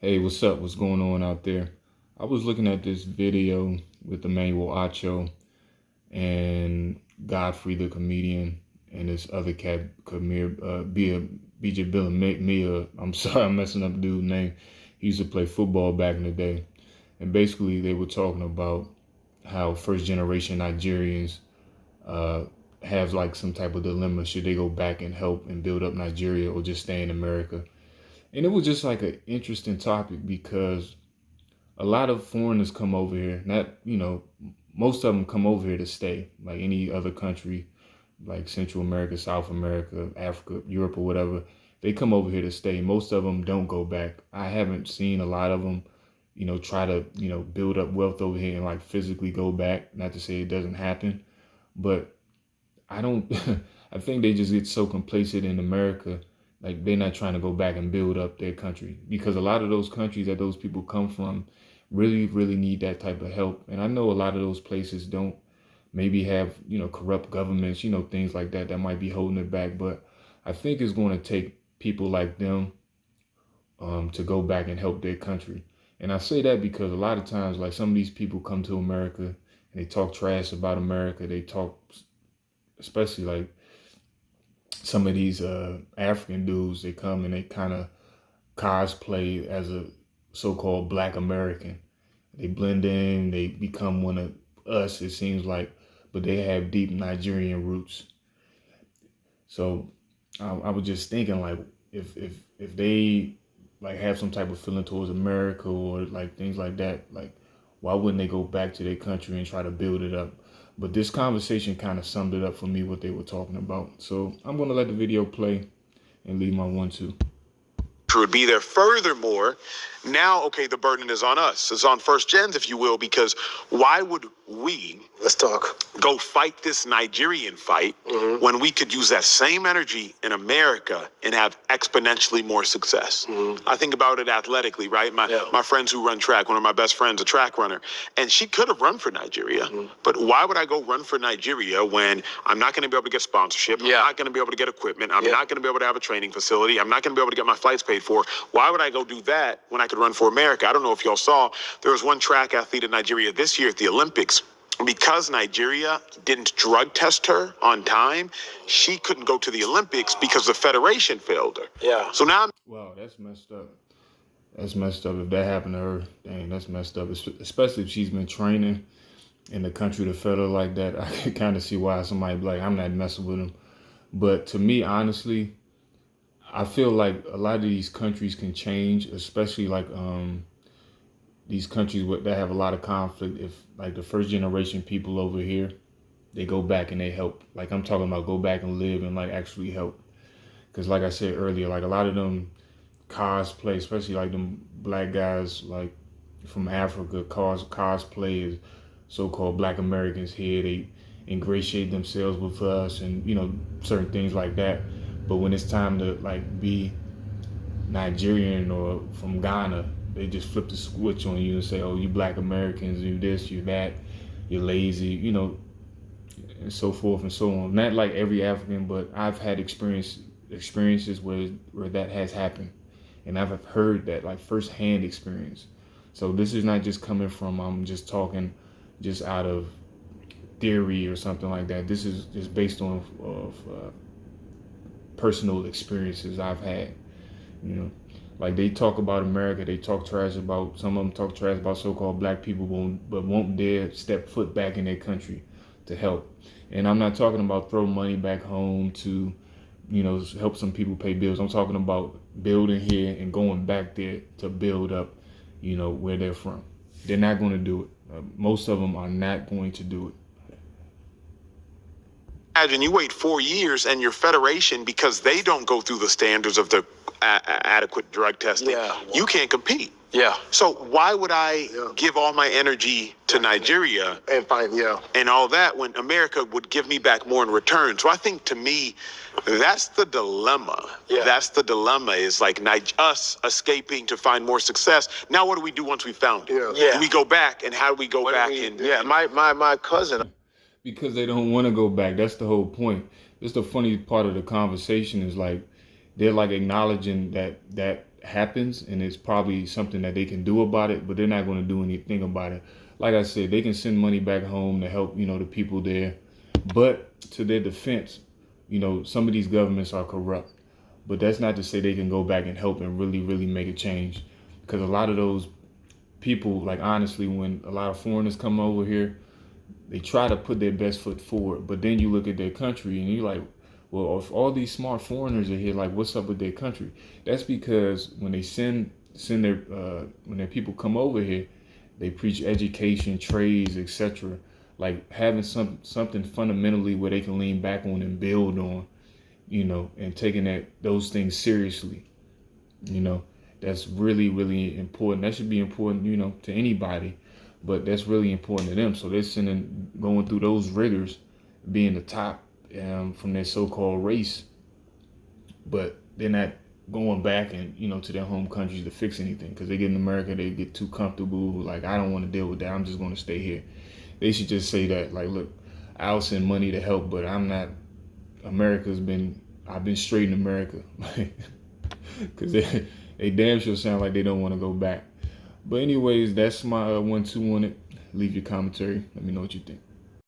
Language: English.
Hey, what's up? What's going on out there? I was looking at this video with Emmanuel Acho and Godfrey the comedian and this other cat, Kamir, BJ Bill Mia. I'm sorry, I'm messing up the dude's name. He used to play football back in the day. And basically, they were talking about how first generation Nigerians uh, have like some type of dilemma. Should they go back and help and build up Nigeria or just stay in America? And it was just like an interesting topic because a lot of foreigners come over here. Not, most of them come over here to stay, like any other country, like Central America, South America, Africa, Europe, or whatever. They come over here to stay. Most of them don't go back. I haven't seen a lot of them, try to, build up wealth over here and like physically go back. Not to say it doesn't happen, but I don't, I think they just get so complacent in America. Like they're not trying to go back and build up their country because a lot of those countries that those people come from really, really need that type of help. And I know a lot of those places don't maybe have, corrupt governments, things like that might be holding it back. But I think it's going to take people like them to go back and help their country. And I say that because a lot of times, like some of these people come to America and they talk trash about America. They talk, especially like some of these African dudes, they come and they kind of cosplay as a so-called Black American. They blend in, they become one of us, it seems like, but they have deep Nigerian roots. So I was just thinking, like, if they like have some type of feeling towards America or like things like that, like, why wouldn't they go back to their country and try to build it up? But this conversation kind of summed it up for me, what they were talking about. So I'm going to let the video play and leave my 1-2. Would be there. Furthermore, now, okay, the burden is on us. It's on first gens, if you will, because why would we go fight this Nigerian fight when we could use that same energy in America and have exponentially more success? I think about it athletically, right? My friends who run track, one of my best friends, a track runner, and she could have run for Nigeria, but why would I go run for Nigeria when I'm not going to be able to get sponsorship, I'm not going to be able to get equipment, I'm not going to be able to have a training facility, I'm not going to be able to get my flights paid for? Why would I go do that when I could run for America? I don't know if y'all saw, there was one track athlete in Nigeria this year at the Olympics. Because Nigeria didn't drug test her on time, she couldn't go to the Olympics because the federation failed her. Yeah. So now, wow, that's messed up. That's messed up. If that happened to her, dang, that's messed up. Especially if she's been training in the country to federal like that. I can kind of see why somebody be like, I'm not messing with them. But to me, honestly, I feel like a lot of these countries can change, especially like these countries that have a lot of conflict. If like the first generation people over here, they go back and they help. Like I'm talking about go back and live and like actually help. Because like I said earlier, like a lot of them cosplay, especially like them Black guys like from Africa, cosplay as so-called Black Americans here. They ingratiate themselves with us and, certain things like that. But when it's time to like be Nigerian or from Ghana, they just flip the switch on you and say, oh, you Black Americans, you this, you that, you're lazy, and so forth and so on. Not like every African, but I've had experiences where that has happened. And I've heard that like firsthand experience. So this is not just coming from, I'm just talking just out of theory or something like that. This is just based on personal experiences I've had, Like they talk about America, they talk trash about, some of them talk trash about so-called Black people, but won't dare step foot back in their country to help. And I'm not talking about throw money back home to, help some people pay bills. I'm talking about building here and going back there to build up, where they're from. They're not going to do it. Most of them are not going to do it. imagine you wait 4 years and your federation, because they don't go through the standards of the adequate drug testing, you can't compete. Yeah. So why would I give all my energy to Nigeria and all that when America would give me back more in return? So I think to me, that's the dilemma. Yeah. That's the dilemma, is like us escaping to find more success. Now, what do we do once we found it? Yeah. Do we go back, and how do we go back? My cousin. Because they don't want to go back. That's the whole point. That's the funny part of the conversation, is like they're like acknowledging that happens, and it's probably something that they can do about it, but they're not going to do anything about it. Like I said, they can send money back home to help, the people there. But to their defense, some of these governments are corrupt. But that's not to say they can go back and help and really, really make a change. Because a lot of those people, like honestly, when a lot of foreigners come over here, they try to put their best foot forward. But then you look at their country and you're like, well, if all these smart foreigners are here, like what's up with their country? That's because when they send their when their people come over here, they preach education, trades, etc. Like having something fundamentally where they can lean back on and build on, and taking those things seriously. That's really, really important. That should be important, to anybody, but that's really important to them. So they're going through those rigors, being the top from their so-called race, but they're not going back and to their home countries to fix anything, because they get in America, they get too comfortable. Like, I don't want to deal with that. I'm just going to stay here. They should just say that, like, look, I'll send money to help, but I'm not. I've been straight in America, because they damn sure sound like they don't want to go back. But anyways, that's my 1-2 on it. Leave your commentary. Let me know what you think.